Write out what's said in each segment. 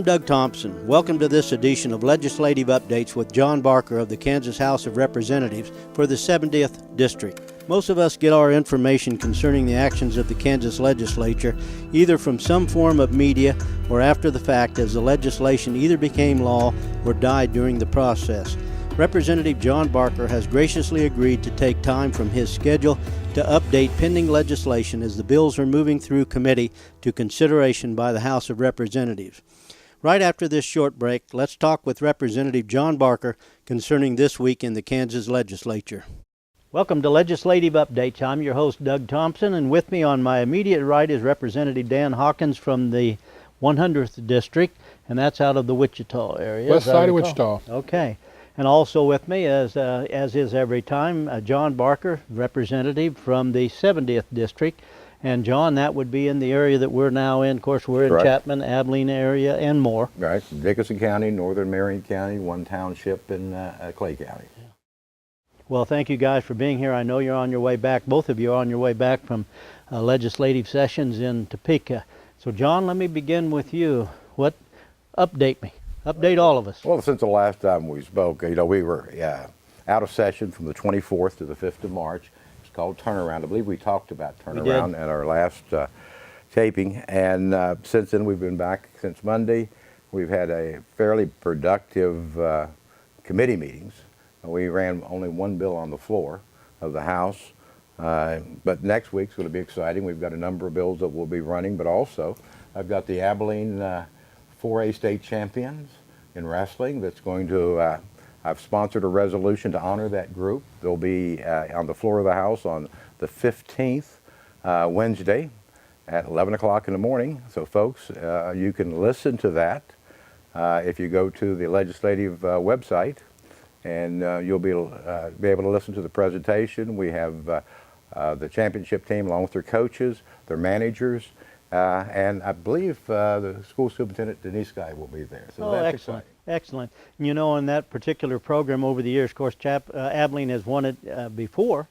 I'm Doug Thompson. Welcome to this edition of Legislative Updates with John Barker of the Kansas House of Representatives for the 70th District. Most of us get our information concerning the actions of the Kansas legislature either from some form of media or after the fact, as the legislation either became law or died during the process. Representative John Barker has graciously agreed to take time from his schedule to update pending legislation as the bills are moving through committee to consideration by the House of Representatives. Right after this short break, let's talk with Representative John Barker concerning this week in the Kansas legislature. Welcome to Legislative Updates. I'm your host, Doug Thompson, and with me on my immediate right is Representative Dan Hawkins from the 100th District, and that's out of the Wichita area. West side of Wichita. Okay. And also with me, as is every time, John Barker, representative from the 70th District. And John, that would be in the area that we're now in. Of course, we're in Chapman, Abilene area, and more. Right, Dickinson County, Northern Marion County, one township in Clay County. Yeah. Well, thank you guys for being here. I know you're on your way back. Both of you are on your way back from legislative sessions in Topeka. So, John, let me begin with you. Update me. Update all of us. Well, since the last time we spoke, we were out of session from the 24th to the 5th of March. It's called Turnaround. I believe we talked about Turnaround at our last taping. And since then, we've been back since Monday. We've had a fairly productive committee meetings. We ran only one bill on the floor of the House. But next week's going to be exciting. We've got a number of bills that we'll be running, but also I've got the Abilene 4A state champions in wrestling that's going to, I've sponsored a resolution to honor that group. They'll be on the floor of the House on the 15th, Wednesday at 11 o'clock in the morning. So folks, you can listen to that if you go to the legislative website, and you'll be able to listen to the presentation. We have the championship team along with their coaches, their managers, and I believe the school superintendent, Denise Guy, will be there. So that's excellent. exciting. Excellent. You know, in that particular program over the years, of course, Abilene has won it before,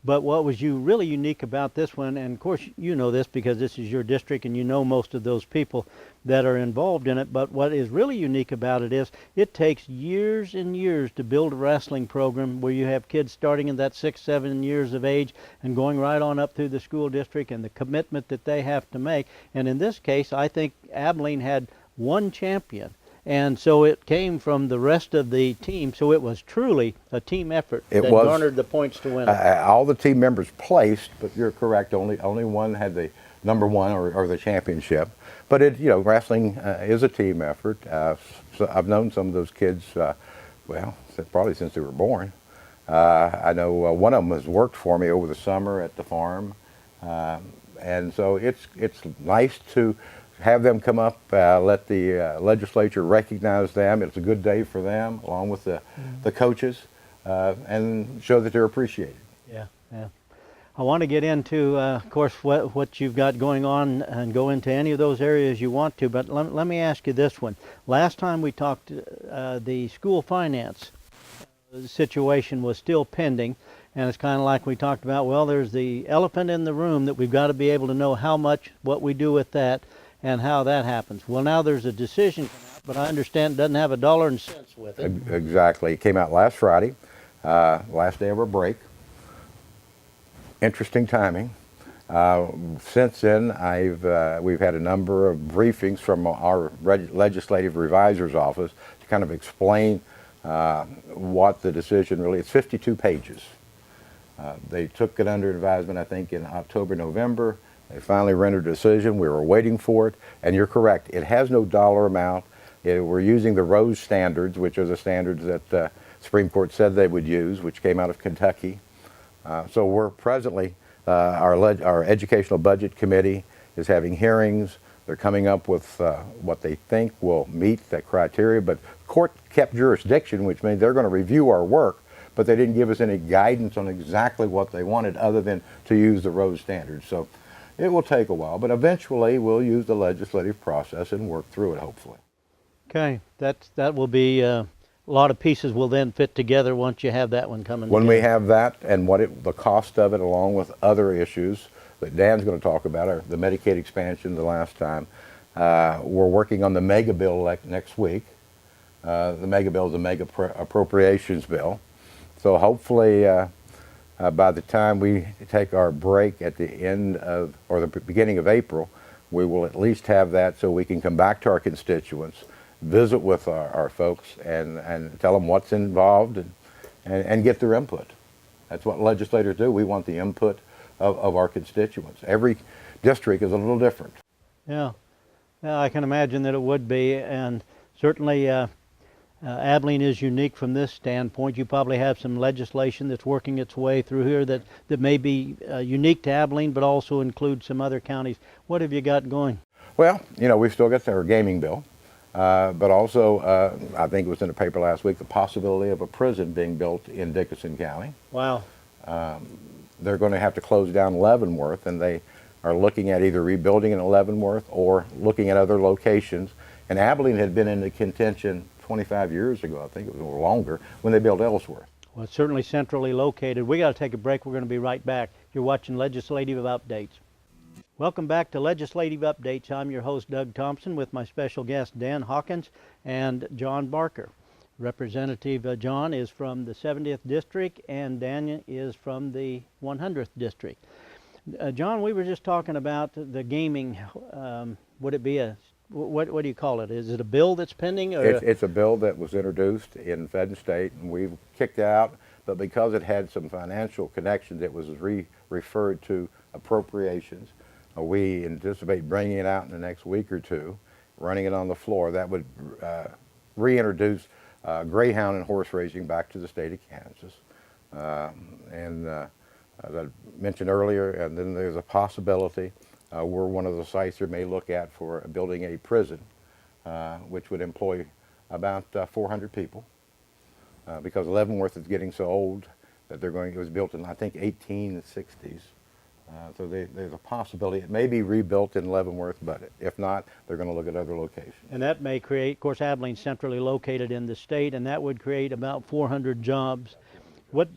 but what was really unique about this one, and of course you know this because this is your district and you know most of those people that are involved in it, but what is really unique about it is it takes years and years to build a wrestling program where you have kids starting in that 6, 7 years of age and going right on up through the school district and the commitment that they have to make. And in this case, I think Abilene had one champion. And so it came from the rest of the team, so it was truly a team effort that garnered the points to win it. All the team members placed, but you're correct, only one had the number one or the championship. But wrestling is a team effort. So I've known some of those kids, probably since they were born. I know one of them has worked for me over the summer at the farm. And so it's nice to have them come up, let the legislature recognize them. It's a good day for them, along with the coaches, and show that they're appreciated. Yeah. I want to get into, of course, what you've got going on and go into any of those areas you want to, but let me ask you this one. Last time we talked, the school finance situation was still pending, and it's kind of like we talked about, well, there's the elephant in the room that we've got to be able to know how much, what we do with that, and how that happens. Well, now there's a decision, but I understand it doesn't have a dollar and cents with it. Exactly. It came out last Friday, last day of our break. Interesting timing. Since then, we've had a number of briefings from our legislative revisor's office to kind of explain what the decision really is. It's 52 pages. They took it under advisement, I think, in October, November. They finally rendered a decision. We were waiting for it. And you're correct. It has no dollar amount. We're using the Rose standards, which are the standards that the Supreme Court said they would use, which came out of Kentucky. So we're presently, our Educational Budget Committee is having hearings. They're coming up with what they think will meet that criteria. But court kept jurisdiction, which means they're going to review our work, but they didn't give us any guidance on exactly what they wanted other than to use the Rose standards. So it will take a while, but eventually we'll use the legislative process and work through it, hopefully. Okay, that will be a lot of pieces will then fit together once you have that one coming. When we have that and the cost of it, along with other issues that Dan's going to talk about, the Medicaid expansion the last time, We're working on the mega bill next week. The mega bill is a mega appropriations bill. So hopefully by the time we take our break at the end of, or the beginning of April, we will at least have that so we can come back to our constituents, visit with our folks and tell them what's involved and get their input. That's what legislators do. We want the input of our constituents. Every district is a little different. Yeah, yeah, I can imagine that it would be, and certainly Abilene is unique from this standpoint. You probably have some legislation that's working its way through here that may be unique to Abilene, but also include some other counties. What have you got going? Well, you know, we've still got our gaming bill, but also, I think it was in the paper last week, the possibility of a prison being built in Dickinson County. Wow. They're going to have to close down Leavenworth, and they are looking at either rebuilding in Leavenworth or looking at other locations. And Abilene had been in the contention 25 years ago, I think it was a little longer, when they built Ellsworth. Well, it's certainly centrally located. We got to take a break. We're going to be right back. You're watching Legislative Updates. Welcome back to Legislative Updates. I'm your host, Doug Thompson, with my special guest, Dan Hawkins and John Barker. Representative John is from the 70th District, and Dan is from the 100th District. John, we were just talking about the gaming. Would it be a, what do you call it? Is it a bill that's pending? Or It's a bill that was introduced in Fed and State, and we've kicked it out, but because it had some financial connections, it was referred to appropriations. We anticipate bringing it out in the next week or two, running it on the floor. That would reintroduce greyhound and horse racing back to the state of Kansas. As I mentioned earlier, and then there's a possibility we're one of the sites they may look at for building a prison, which would employ about 400 people, because Leavenworth is getting so old that it was built in, I think, 1860s. So there's a possibility it may be rebuilt in Leavenworth, but if not, they're going to look at other locations. And that may create, of course, Abilene's centrally located in the state, and that would create about 400 jobs. What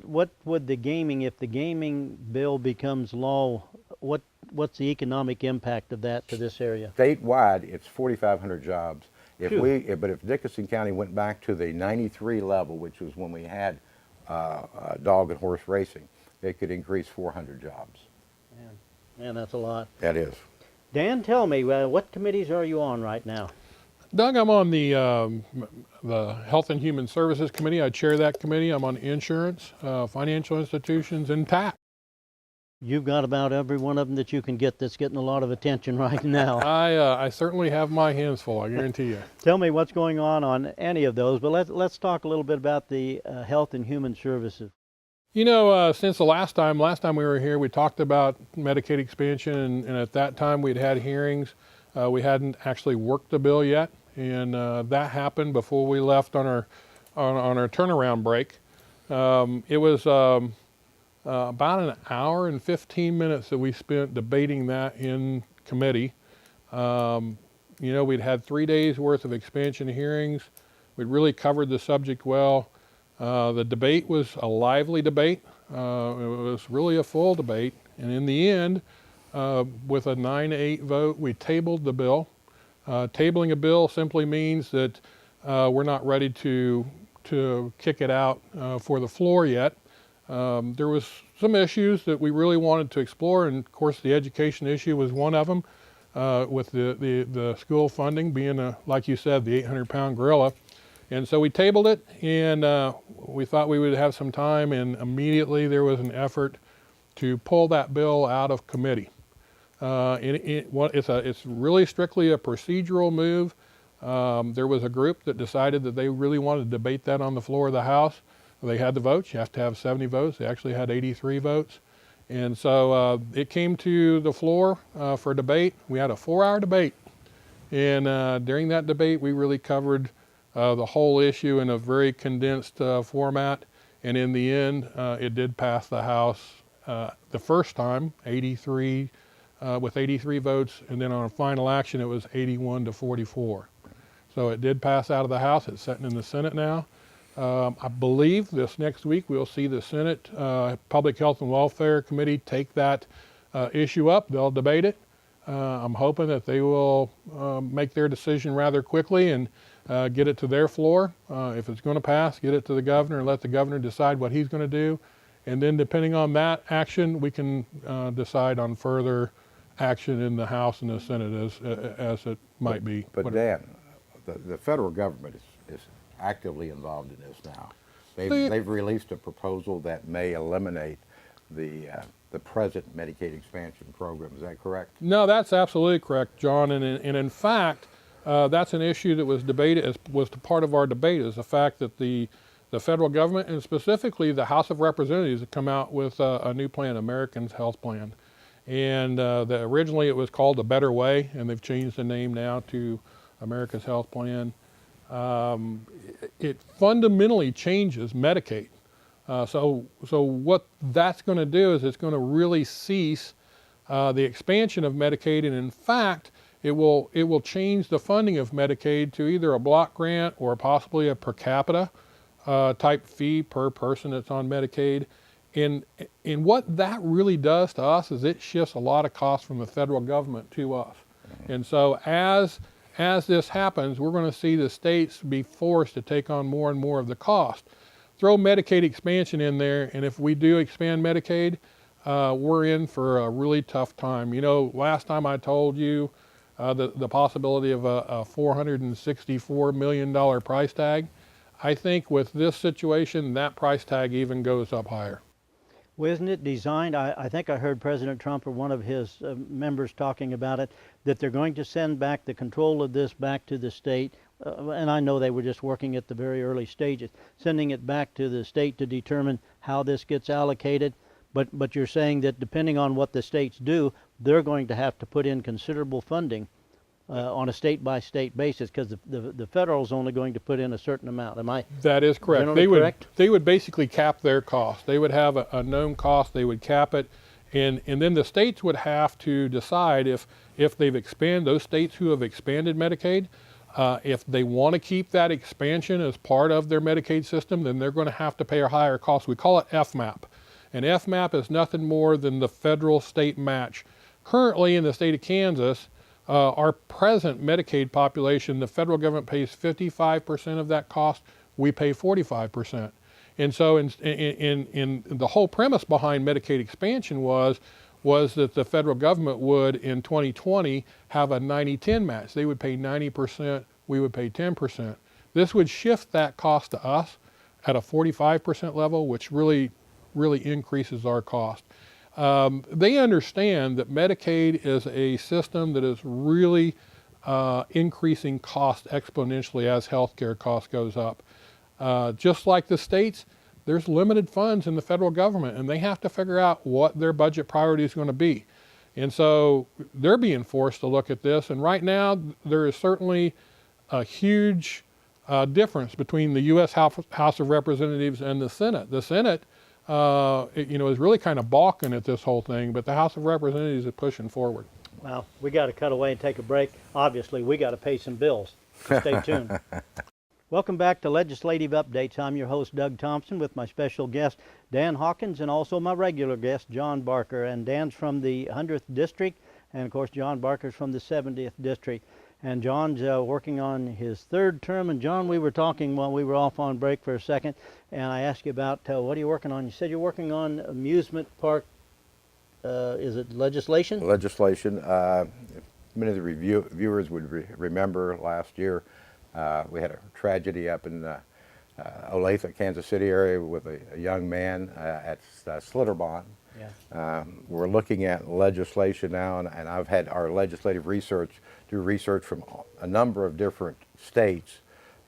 would the gaming, if the gaming bill becomes law, what's the economic impact of that to this area? Statewide, it's 4,500 jobs. But if Dickinson County went back to the 93 level, which was when we had dog and horse racing, it could increase 400 jobs. Man, that's a lot. That is. Dan, tell me, what committees are you on right now? Doug, I'm on the Health and Human Services Committee. I chair that committee. I'm on insurance, financial institutions, and tax. You've got about every one of them that you can get that's getting a lot of attention right now. I certainly have my hands full, I guarantee you. Tell me what's going on any of those, but let's talk a little bit about the Health and Human Services. You know, since the last time we were here, we talked about Medicaid expansion, and at that time we'd had hearings. We hadn't actually worked the bill yet, and that happened before we left on our turnaround break. It was about an hour and 15 minutes that we spent debating that in committee. You know, we'd had 3 days worth of expansion hearings. We'd really covered the subject well. The debate was a lively debate. It was really a full debate, and in the end, with a 9-8 vote, we tabled the bill. Tabling a bill simply means that we're not ready to kick it out for the floor yet. There was some issues that we really wanted to explore, and of course the education issue was one of them, with the school funding being, like you said, the 800-pound gorilla. And so we tabled it, and we thought we would have some time, and immediately there was an effort to pull that bill out of committee. It's really strictly a procedural move. There was a group that decided that they really wanted to debate that on the floor of the House. They had the votes. You have to have 70 votes. They actually had 83 votes. And so it came to the floor for debate. We had a 4-hour debate. And during that debate, we really covered the whole issue in a very condensed format. And in the end, it did pass the House the first time, 83 with 83 votes, and then on a final action, it was 81-44. So it did pass out of the House. It's sitting in the Senate now. I believe this next week we'll see the Senate Public Health and Welfare Committee take that issue up. They'll debate it. I'm hoping that they will make their decision rather quickly and get it to their floor. If it's going to pass, get it to the governor and let the governor decide what he's going to do. And then depending on that action, we can decide on further action in the House and the Senate as it might be. But Dan, the federal government is actively involved in this now. They've released a proposal that may eliminate the present Medicaid expansion program. Is that correct? No, that's absolutely correct, John. And in fact, that's an issue that was debated, was part of our debate, is the fact that the federal government, and specifically the House of Representatives, have come out with a new plan, Americans Health Plan. And originally it was called A Better Way, and they've changed the name now to America's Health Plan. It fundamentally changes Medicaid. So what that's going to do is it's going to really cease the expansion of Medicaid, and in fact, it will change the funding of Medicaid to either a block grant or possibly a per capita type fee per person that's on Medicaid. And what that really does to us is it shifts a lot of costs from the federal government to us. And so as this happens, we're going to see the states be forced to take on more and more of the cost. Throw Medicaid expansion in there, and if we do expand Medicaid, we're in for a really tough time. You know, last time I told you the possibility of a $464 million price tag. I think with this situation, that price tag even goes up higher. Well, isn't it designed, I think I heard President Trump or one of his members talking about it, that they're going to send back the control of this back to the state, and I know they were just working at the very early stages, sending it back to the state to determine how this gets allocated. But you're saying that depending on what the states do, they're going to have to put in considerable funding on a state-by-state basis, because the federal's only going to put in a certain amount. Am I? That is correct. Correct? They would basically cap their cost. They would have a known cost. They would cap it, and then the states would have to decide if they've expanded, those states who have expanded Medicaid, if they want to keep that expansion as part of their Medicaid system, then they're going to have to pay a higher cost. We call it FMAP, and FMAP is nothing more than the federal state match. Currently in the state of Kansas, our present Medicaid population, the federal government pays 55% of that cost. We pay 45%. And so in the whole premise behind Medicaid expansion was that the federal government would, in 2020, have a 90-10 match. They would pay 90%, we would pay 10%. This would shift that cost to us at a 45% level, which really increases our cost. They understand that Medicaid is a system that is really increasing cost exponentially as healthcare cost goes up. Just like the states, there's limited funds in the federal government, and they have to figure out what their budget priority is going to be. And so they're being forced to look at this, and right now there is certainly a huge difference between the U.S. House of Representatives and the Senate. The Senate is really kind of balking at this whole thing, but the House of Representatives is pushing forward. Well, we got to cut away and take a break. Obviously, we got to pay some bills. So stay tuned. Welcome back to Legislative Updates. I'm your host, Doug Thompson, with my special guest, Dan Hawkins, and also my regular guest, John Barker. And Dan's from the 100th District, and of course, John Barker's from the 70th District. And John's working on his third term. And John, we were talking while we were off on break for a second, and I asked you about what are you working on? You said you're working on amusement park, is it legislation? Legislation. Many of the viewers would remember last year we had a tragedy up in Olathe, Kansas City area with a young man at Slitterbond. Yeah. We're looking at legislation now, and I've had our legislative do research from a number of different states,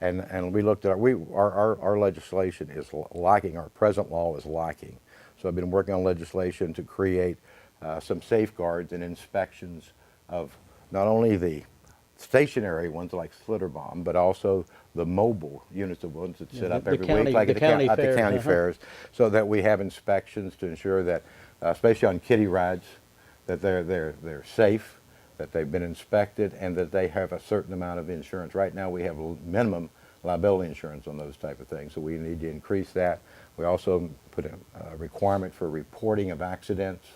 and we looked at our legislation is lacking, our present law is lacking. So I've been working on legislation to create some safeguards and inspections of not only the stationary ones like Slitterbomb, but also the mobile units, the ones that sit up every week, like at the county fairs, so that we have inspections to ensure that, especially on kiddie rides, that they're safe, that they've been inspected, and that they have a certain amount of insurance. Right now we have minimum liability insurance on those type of things, so we need to increase that. We also put a requirement for reporting of accidents,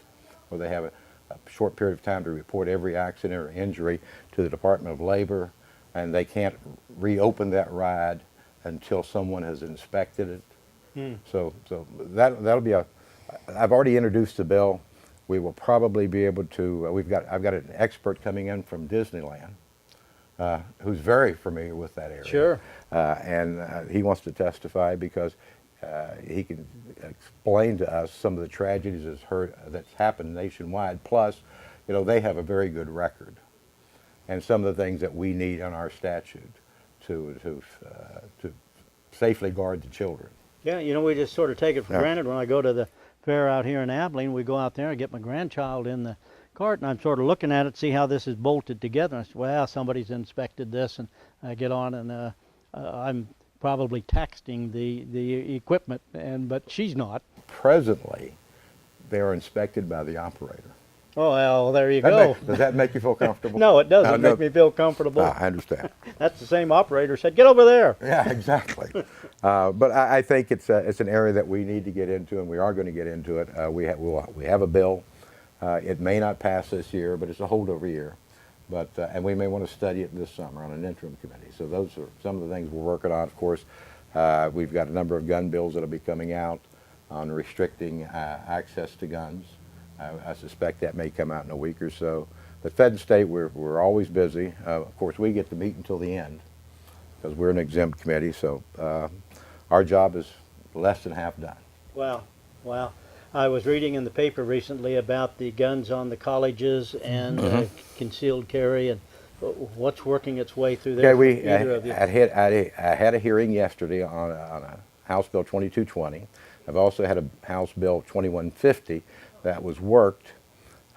where they have a short period of time to report every accident or injury to the Department of Labor, and they can't reopen that ride until someone has inspected it. So that'll be I've already introduced the bill. We will probably be able to, I've got an expert coming in from Disneyland who's very familiar with that area. Sure. And he wants to testify because he can explain to us some of the tragedies that's happened nationwide. Plus, they have a very good record, and some of the things that we need on our statute to safely guard the children. Yeah, we just sort of take it for granted. When I go to the fair out here in Abilene, we go out there and get my grandchild in the cart, and I'm sort of looking at it, see how this is bolted together. And I said, well, somebody's inspected this, and I get on, and I'm probably taxing the equipment, but she's not. Presently, they are inspected by the operator. Oh, well, there you go. Does that make you feel comfortable? No, it doesn't make me feel comfortable. I understand. That's the same operator said, get over there. Yeah, exactly. But I think it's an area that we need to get into, and we are going to get into it. We have a bill. It may not pass this year, but it's a holdover year. But and we may want to study it this summer on an interim committee. So those are some of the things we're working on. Of course, we've got a number of gun bills that will be coming out on restricting access to guns. I suspect that may come out in a week or so. But Fed and state, we're always busy. Of course, we get to meet until the end because we're an exempt committee. So our job is less than half done. Wow, wow. I was reading in the paper recently about the guns on the colleges and concealed carry, and what's working its way through there. I had a hearing yesterday on a House Bill 2220. I've also had a House Bill 2150 that was worked,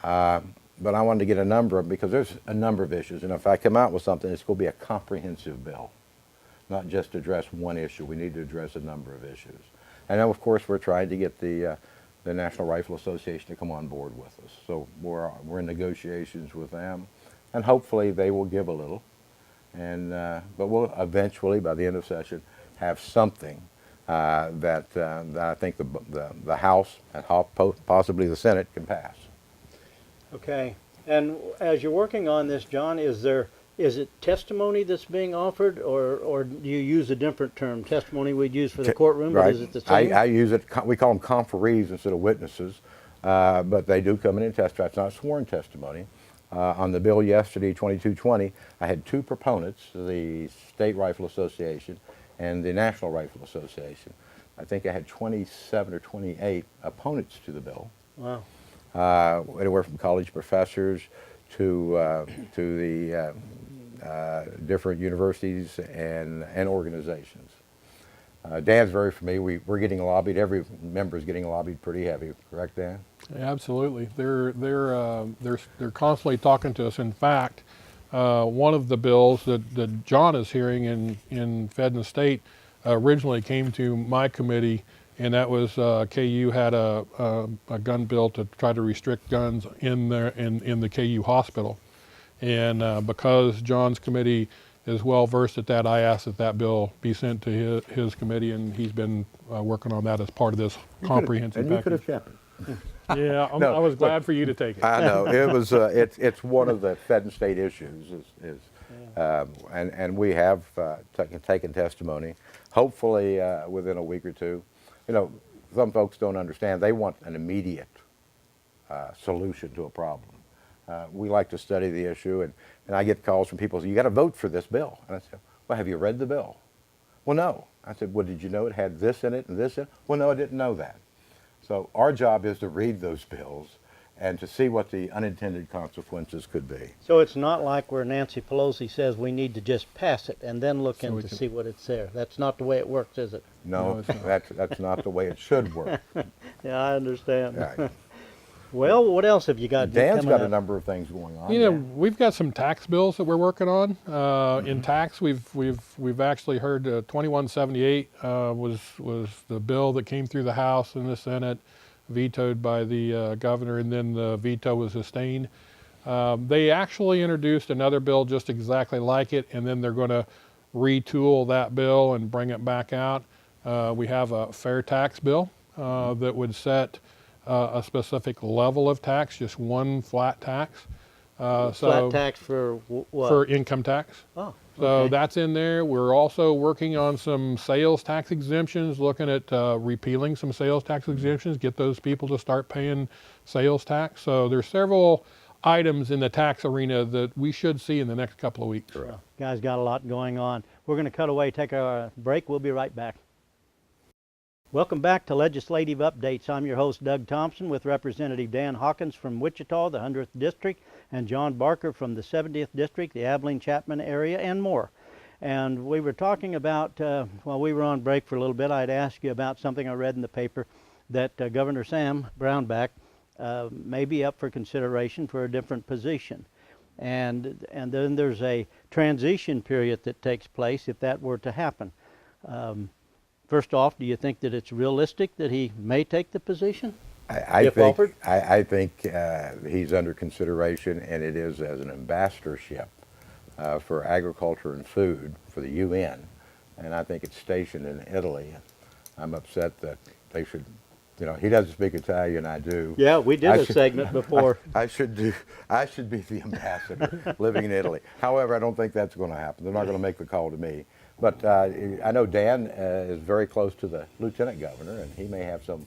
but I wanted to get a number of them because there's a number of issues, and if I come out with something, it's going to be a comprehensive bill, not just address one issue. We need to address a number of issues. And then, of course, we're trying to get the National Rifle Association to come on board with us. So we're in negotiations with them, and hopefully they will give a little. And but we'll eventually, by the end of session, have something that I think the House and possibly the Senate can pass. Okay. And as you're working on this, John, is it testimony that's being offered, or do you use a different term? Testimony we'd use for the courtroom, right. But is it the same? I use it, we call them conferees instead of witnesses, but they do come in and testify. It's not sworn testimony. On the bill yesterday, 2220, I had two proponents, the State Rifle Association and the National Rifle Association. I think I had 27 or 28 opponents to the bill. Wow. Anywhere from college professors to the different universities and organizations. Dan's very familiar. We're getting lobbied. Every member is getting lobbied pretty heavy. Correct, Dan? Yeah, absolutely. They're constantly talking to us. In fact, one of the bills that John is hearing in Fed and State originally came to my committee, and that was KU had a gun bill to try to restrict guns in the KU hospital. And because John's committee is well versed at that, I asked that bill be sent to his committee, and he's been working on that as part of this comprehensive package. You could have kept it. Yeah, I was glad for you to take it. I know it was. It's one of the Fed and state issues, and we have taken testimony. Hopefully, within a week or two. Some folks don't understand. They want an immediate solution to a problem. We like to study the issue, and I get calls from people who say, you got to vote for this bill. And I said, well, have you read the bill? Well, no. I said, well, did you know it had this in it and this in it? Well, no, I didn't know that. So our job is to read those bills and to see what the unintended consequences could be. So it's not like where Nancy Pelosi says we need to just pass it and then look in to see what it's there. That's not the way it works, is it? No, that's not the way it should work. Yeah, I understand. Right. Well, what else have you got? Dan's got a number of things going on. We've got some tax bills that we're working on. In tax, we've actually heard 2178 was the bill that came through the House and the Senate, vetoed by the governor, and then the veto was sustained. They actually introduced another bill just exactly like it, and then they're going to retool that bill and bring it back out. We have a fair tax bill that would set a specific level of tax, just one flat tax. Flat tax for what? For income tax. Oh, So okay. that's in there. We're also working on some sales tax exemptions, looking at repealing some sales tax exemptions, get those people to start paying sales tax. So there's several items in the tax arena that we should see in the next couple of weeks. Well, guys got a lot going on. We're going to cut away, take our break. We'll be right back. Welcome back to Legislative Updates. I'm your host, Doug Thompson, with Representative Dan Hawkins from Wichita, the 100th District, and John Barker from the 70th District, the Abilene-Chapman area, and more. And we were talking about, while we were on break for a little bit, I'd ask you about something I read in the paper, that Governor Sam Brownback may be up for consideration for a different position. And then there's a transition period that takes place if that were to happen. First off, do you think that it's realistic that he may take the position? I think he's under consideration, and it is as an ambassadorship for agriculture and food for the UN, and I think it's stationed in Italy. I'm upset that they should, he doesn't speak Italian, I do. Yeah, we did a segment before. I should be the ambassador living in Italy. However, I don't think that's going to happen. They're not going to make the call to me. But I know Dan is very close to the lieutenant governor, and he may have some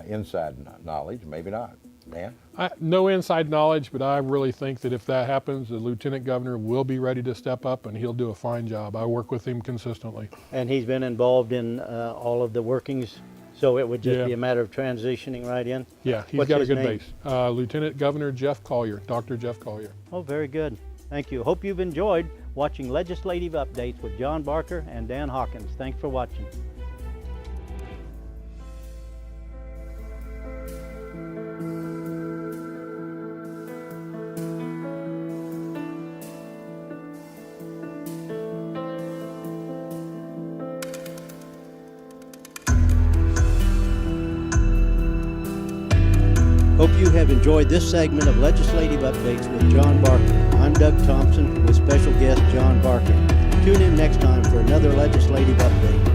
inside knowledge, maybe not. Dan? No inside knowledge, but I really think that if that happens, the lieutenant governor will be ready to step up, and he'll do a fine job. I work with him consistently. And he's been involved in all of the workings, so it would just be a matter of transitioning right in? Yeah, he's What's got a his good name? base. Lieutenant Governor Jeff Collier, Dr. Jeff Collier. Oh, very good. Thank you. Hope you've enjoyed watching Legislative Updates with John Barker and Dan Hawkins. Thanks for watching. Hope you have enjoyed this segment of Legislative Updates with John Barker. I'm Doug Thompson with special guest John Barker. Tune in next time for another Legislative Update.